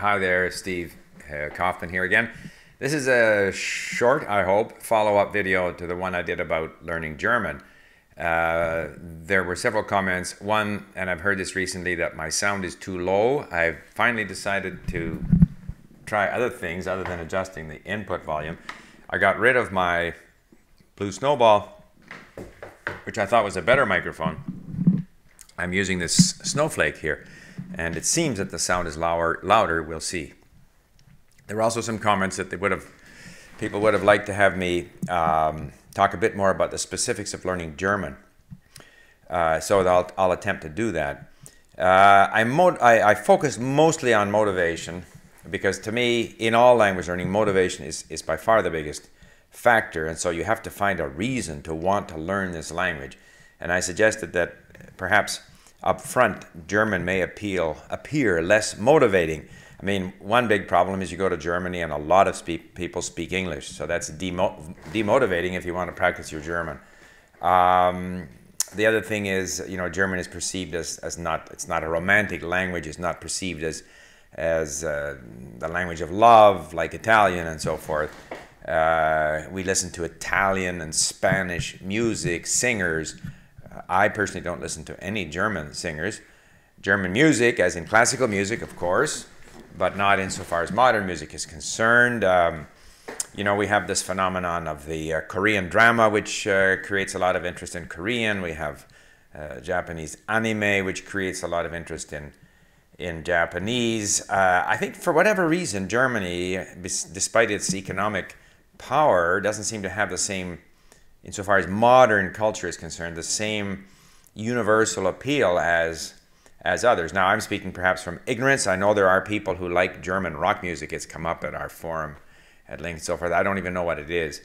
Hi there, Steve Kaufman here again. This is a short, I hope, follow-up video to the one I did about learning German. There were several comments. One, and I've heard this recently, that my sound is too low. I've finally decided to try other things other than adjusting the input volume. I got rid of my Blue Snowball, which I thought was a better microphone. I'm using this Snowflake here, and it seems that the sound is louder. We'll see. There were also some comments that people would have liked to have me talk a bit more about the specifics of learning German. So I'll attempt to do that. I focus mostly on motivation because, to me, in all language learning, motivation is by far the biggest factor, and so you have to find a reason to want to learn this language. And I suggested that perhaps up front, German may appear less motivating. I mean, one big problem is you go to Germany and a lot of people speak English, so that's demotivating if you want to practice your German. The other thing is, German is perceived as not, it's not a romantic language. It's not perceived as the language of love, like Italian and so forth. We listen to Italian and Spanish music, singers. I personally don't listen to any German singers. German music, as in classical music, of course, but not insofar as modern music is concerned. We have this phenomenon of the Korean drama, which creates a lot of interest in Korean. We have Japanese anime, which creates a lot of interest in Japanese. I think for whatever reason, Germany, despite its economic power, doesn't seem to have the same, insofar as modern culture is concerned, the same universal appeal as others. Now, I'm speaking perhaps from ignorance. I know there are people who like German rock music. It's come up at our forum at length and so forth. I don't even know what it is.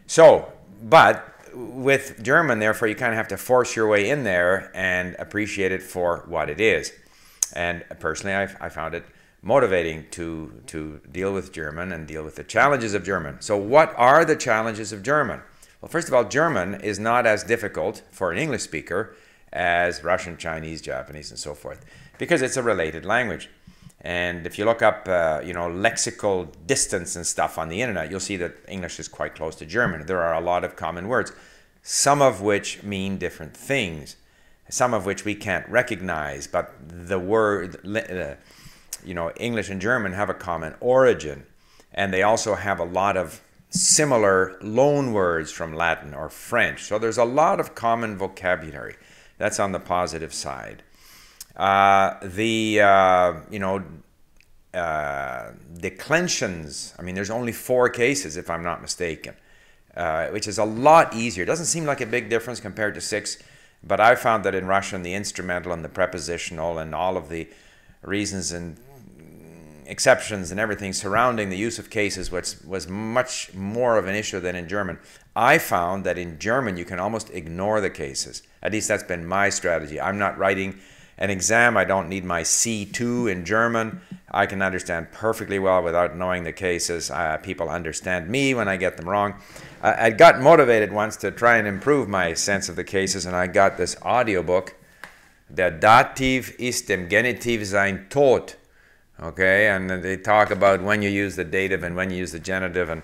So, but with German, therefore, you kind of have to force your way in there and appreciate it for what it is. And personally, I found it motivating to deal with German and deal with the challenges of German. So what are the challenges of German? Well, first of all, German is not as difficult for an English speaker as Russian, Chinese, Japanese, and so forth, because it's a related language. And if you look up, lexical distance and stuff on the internet, you'll see that English is quite close to German. There are a lot of common words, some of which mean different things, some of which we can't recognize, but the word, English and German have a common origin, and they also have a lot of similar loan words from Latin or French. So there's a lot of common vocabulary. That's on the positive side. Declensions, there's only 4 cases if I'm not mistaken, which is a lot easier. It doesn't seem like a big difference compared to 6, but I found that in Russian, the instrumental and the prepositional and all of the reasons and exceptions and everything surrounding the use of cases was much more of an issue than in German. I found that in German you can almost ignore the cases. At least that's been my strategy. I'm not writing an exam. I don't need my C2 in German. I can understand perfectly well without knowing the cases. People understand me when I get them wrong. I got motivated once to try and improve my sense of the cases, and I got this audiobook. Der Dativ ist dem Genitiv sein Tod. Okay, and they talk about when you use the dative and when you use the genitive, and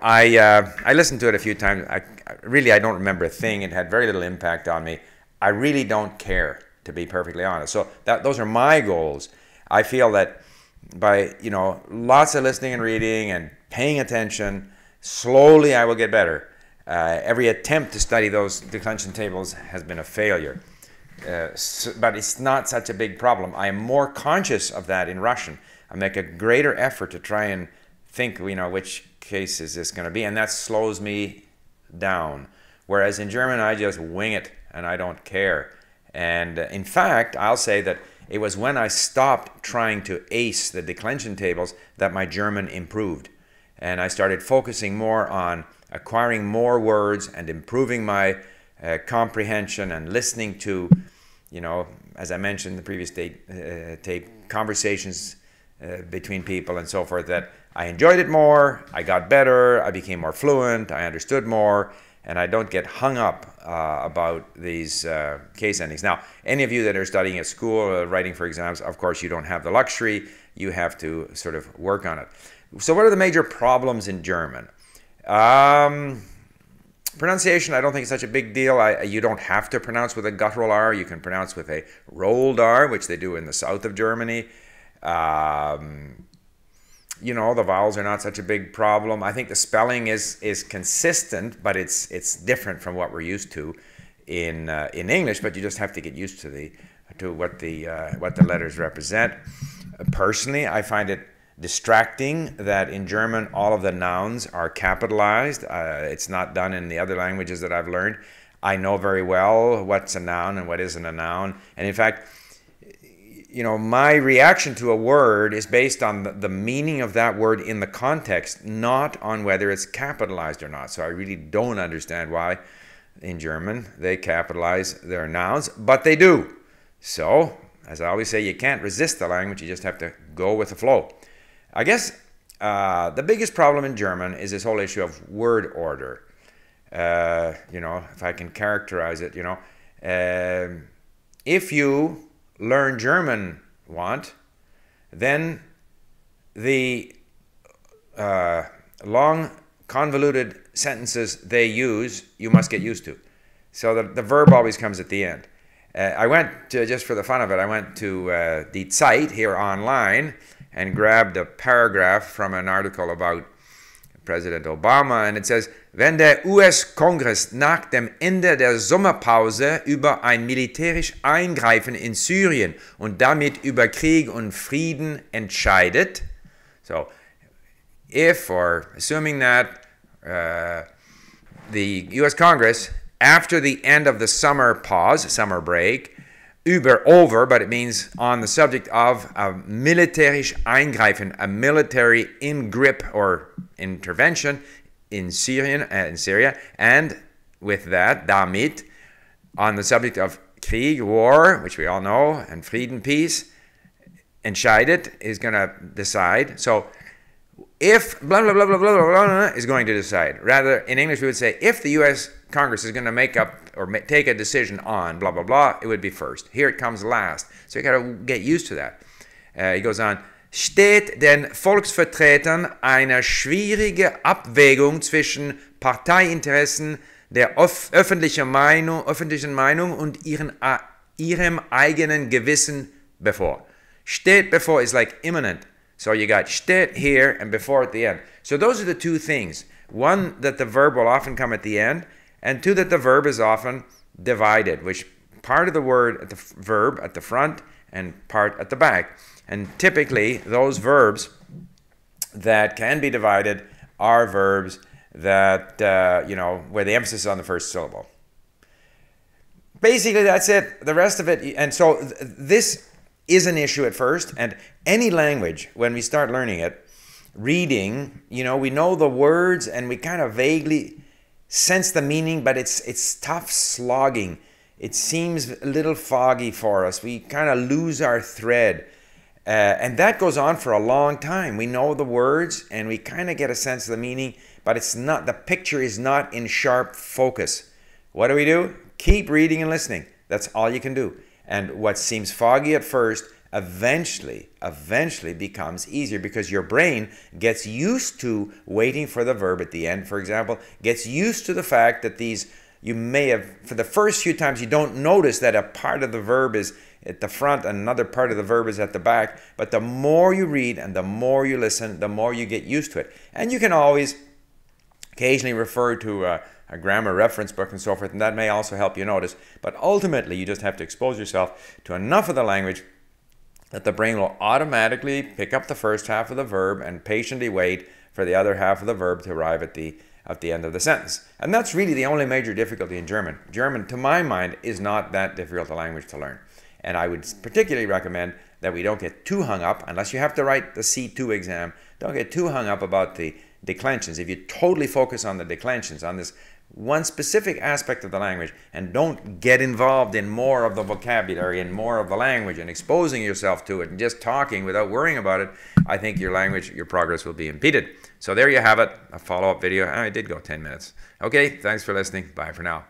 I listened to it a few times. I don't remember a thing. It had very little impact on me. I really don't care, to be perfectly honest. So those are my goals. I feel that by lots of listening and reading and paying attention, slowly I will get better. Every attempt to study those declension tables has been a failure. But it's not such a big problem. I am more conscious of that in Russian. I make a greater effort to try and think, which case is this going to be, and that slows me down. Whereas in German, I just wing it, and I don't care. And in fact, I'll say that it was when I stopped trying to ace the declension tables that my German improved. And I started focusing more on acquiring more words and improving my comprehension and listening to, as I mentioned in the previous tape, conversations between people and so forth, that I enjoyed it more, I got better, I became more fluent, I understood more, and I don't get hung up about these case endings. Now, any of you that are studying at school, writing for exams, of course, you don't have the luxury. You have to sort of work on it. So what are the major problems in German? Pronunciation, I don't think is such a big deal. You don't have to pronounce with a guttural R. You can pronounce with a rolled R, which they do in the south of Germany. You know, the vowels are not such a big problem. I think the spelling is consistent, but it's different from what we're used to in English. But you just have to get used to what the letters represent. Personally, I find it distracting that in German all of the nouns are capitalized. It's not done in the other languages that I've learned. I know very well what's a noun and what isn't a noun. And in fact, you know, my reaction to a word is based on the meaning of that word in the context, not on whether it's capitalized or not. So I really don't understand why in German they capitalize their nouns, but they do. So, as I always say, you can't resist the language, you just have to go with the flow. I guess the biggest problem in German is this whole issue of word order. You know, if I can characterize it, you know, if you learn German, then the long convoluted sentences they use, you must get used to. So the verb always comes at the end. I went to, just for the fun of it, I went to Die Zeit here online and grabbed a paragraph from an article about President Obama, and it says, wenn der US-Kongress nach dem Ende der Sommerpause über ein militärisches Eingreifen in Syrien und damit über Krieg und Frieden entscheidet. So, if, or assuming that the US Congress, after the end of the summer pause, summer break, over, but it means on the subject of a militärisch Eingreifen, a military in-grip or intervention in Syria, and with that, damit, on the subject of Krieg, war, which we all know, and Frieden, peace, entscheidet is going to decide. So, if blah, blah, blah, blah, blah, blah, blah, is going to decide. Rather, in English, we would say, if the U.S. Congress is going to make up or take a decision on blah, blah, blah, it would be first. Here it comes last. So you got to get used to that. He goes on, steht den Volksvertretern eine schwierige Abwägung zwischen Parteiinteressen, der öffentlichen Meinung und ihrem eigenen Gewissen bevor. Steht before is like imminent. So you got steht here and before at the end. So those are the two things. One, that the verb will often come at the end, and two, that the verb is often divided, which part of the word, the verb at the front and part at the back. And typically, those verbs that can be divided are verbs that, you know, where the emphasis is on the first syllable. Basically, that's it. The rest of it, and so this is an issue at first, and any language, when we start learning it, reading, you know, we know the words and we kind of vaguely sense the meaning, but it's tough slogging. It seems a little foggy for us. We kind of lose our thread. And that goes on for a long time. We know the words and we kind of get a sense of the meaning, but it's not, the picture is not in sharp focus. What do? Keep reading and listening. That's all you can do. And what seems foggy at first eventually becomes easier because your brain gets used to waiting for the verb at the end, for example, gets used to the fact that these, you may have, for the first few times, you don't notice that a part of the verb is at the front and another part of the verb is at the back, but the more you read and the more you listen, the more you get used to it. And you can always occasionally refer to a grammar reference book and so forth, and that may also help you notice. But ultimately, you just have to expose yourself to enough of the language that the brain will automatically pick up the first half of the verb and patiently wait for the other half of the verb to arrive at the end of the sentence. And that's really the only major difficulty in German. German, to my mind, is not that difficult a language to learn. And I would particularly recommend that we don't get too hung up, unless you have to write the C2 exam, don't get too hung up about the declensions. If you totally focus on the declensions, on this one specific aspect of the language and don't get involved in more of the vocabulary and more of the language and exposing yourself to it and just talking without worrying about it, I think your progress will be impeded. So there you have it, a follow-up video. I did go 10 minutes. Okay, thanks for listening. Bye for now.